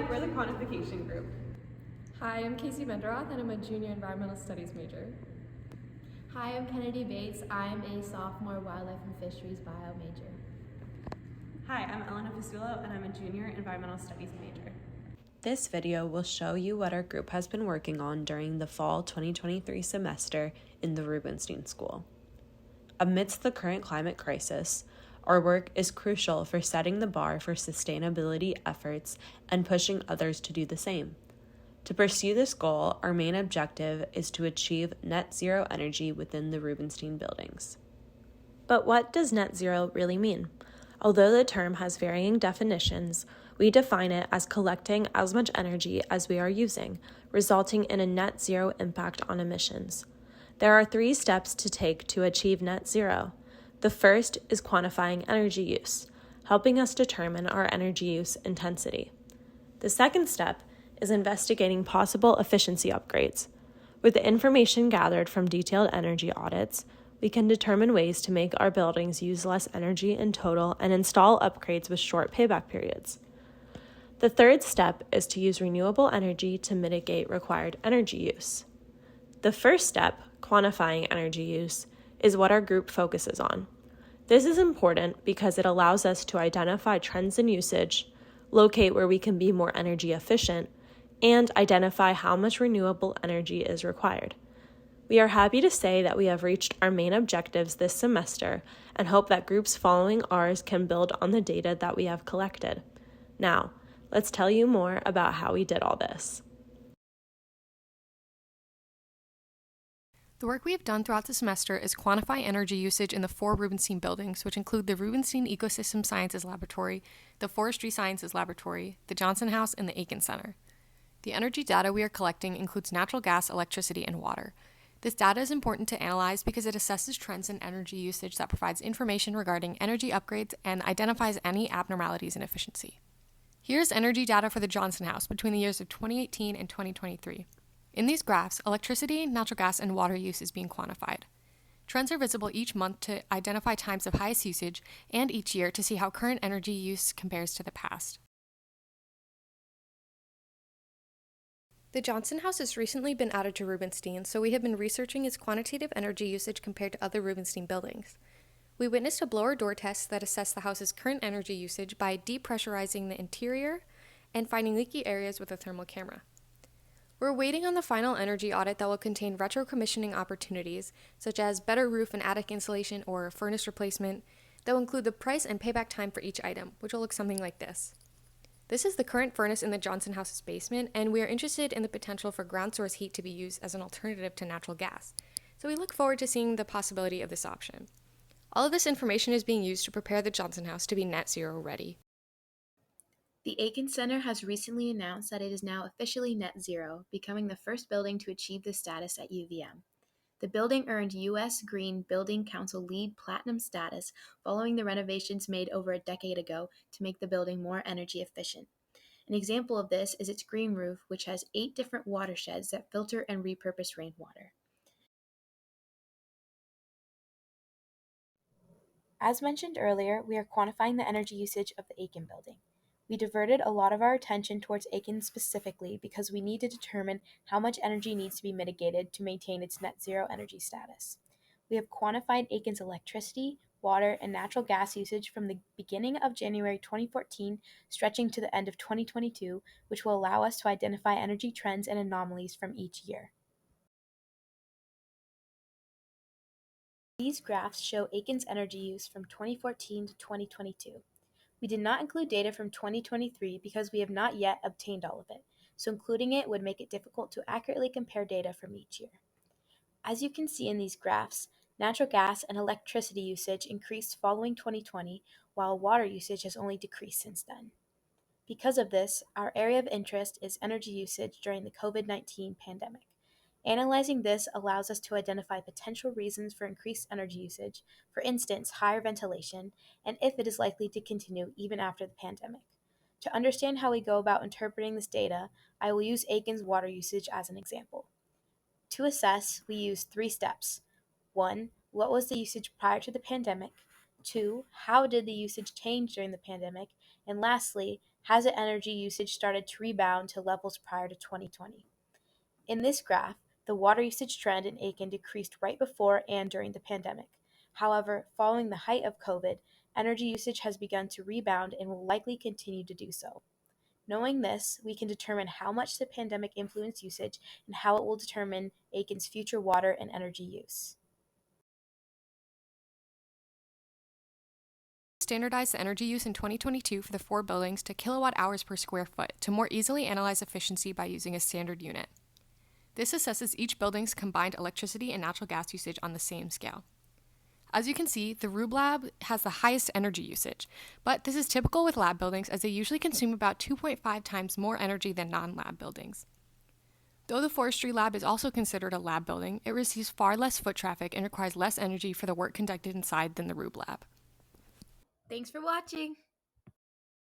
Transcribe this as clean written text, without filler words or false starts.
Hi, we're the Quantification group. Hi, I'm Casey Menderoth, and I'm a junior environmental studies major. Hi, I'm Kennedy Bates. I'm a sophomore wildlife and fisheries bio major. Hi, I'm Elena Fasulo, and I'm a junior environmental studies major. This video will show you what our group has been working on during the fall 2023 semester in the Rubenstein School. Amidst the current climate crisis, our work is crucial for setting the bar for sustainability efforts and pushing others to do the same. To pursue this goal, our main objective is to achieve net zero energy within the Rubenstein buildings. But what does net zero really mean? Although the term has varying definitions, we define it as collecting as much energy as we are using, resulting in a net zero impact on emissions. There are 3 steps to take to achieve net zero. The first is quantifying energy use, helping us determine our energy use intensity. The second step is investigating possible efficiency upgrades. With the information gathered from detailed energy audits, we can determine ways to make our buildings use less energy in total and install upgrades with short payback periods. The third step is to use renewable energy to mitigate required energy use. The first step, quantifying energy use, is what our group focuses on. This is important because it allows us to identify trends in usage, locate where we can be more energy efficient, and identify how much renewable energy is required. We are happy to say that we have reached our main objectives this semester and hope that groups following ours can build on the data that we have collected. Now, let's tell you more about how we did all this. The work we have done throughout the semester is quantify energy usage in the 4 Rubenstein buildings, which include the Rubenstein Ecosystem Sciences Laboratory, the Forestry Sciences Laboratory, the Johnson House, and the Aiken Center. The energy data we are collecting includes natural gas, electricity, and water. This data is important to analyze because it assesses trends in energy usage that provides information regarding energy upgrades and identifies any abnormalities in efficiency. Here's energy data for the Johnson House between the years of 2018 and 2023. In these graphs, electricity, natural gas, and water use is being quantified. Trends are visible each month to identify times of highest usage and each year to see how current energy use compares to the past. The Johnson House has recently been added to Rubenstein, so we have been researching its quantitative energy usage compared to other Rubenstein buildings. We witnessed a blower door test that assessed the house's current energy usage by depressurizing the interior and finding leaky areas with a thermal camera. We're waiting on the final energy audit that will contain retro-commissioning opportunities, such as better roof and attic insulation or furnace replacement, that will include the price and payback time for each item, which will look something like this. This is the current furnace in the Johnson House's basement, and we are interested in the potential for ground source heat to be used as an alternative to natural gas. So we look forward to seeing the possibility of this option. All of this information is being used to prepare the Johnson House to be net zero ready. The Aiken Center has recently announced that it is now officially net zero, becoming the first building to achieve this status at UVM. The building earned U.S. Green Building Council LEED Platinum status following the renovations made over a decade ago to make the building more energy efficient. An example of this is its green roof, which has 8 different watersheds that filter and repurpose rainwater. As mentioned earlier, we are quantifying the energy usage of the Aiken building. We diverted a lot of our attention towards Aiken specifically because we need to determine how much energy needs to be mitigated to maintain its net zero energy status. We have quantified Aiken's electricity, water, and natural gas usage from the beginning of January 2014 stretching to the end of 2022, which will allow us to identify energy trends and anomalies from each year. These graphs show Aiken's energy use from 2014 to 2022. We did not include data from 2023 because we have not yet obtained all of it, so including it would make it difficult to accurately compare data from each year. As you can see in these graphs, natural gas and electricity usage increased following 2020, while water usage has only decreased since then. Because of this, our area of interest is energy usage during the COVID-19 pandemic. Analyzing this allows us to identify potential reasons for increased energy usage, for instance, higher ventilation, and if it is likely to continue even after the pandemic. To understand how we go about interpreting this data, I will use Aiken's water usage as an example. To assess, we use 3 steps. 1. What was the usage prior to the pandemic? 2. How did the usage change during the pandemic? And lastly, has the energy usage started to rebound to levels prior to 2020. In this graph, the water usage trend in Aiken decreased right before and during the pandemic. However, following the height of COVID, energy usage has begun to rebound and will likely continue to do so. Knowing this, we can determine how much the pandemic influenced usage and how it will determine Aiken's future water and energy use. Standardized the energy use in 2022 for the 4 buildings to kilowatt hours per square foot to more easily analyze efficiency by using a standard unit. This assesses each building's combined electricity and natural gas usage on the same scale. As you can see, the Rube Lab has the highest energy usage, but this is typical with lab buildings as they usually consume about 2.5 times more energy than non-lab buildings. Though the forestry lab is also considered a lab building, it receives far less foot traffic and requires less energy for the work conducted inside than the Rube Lab. Thanks for watching!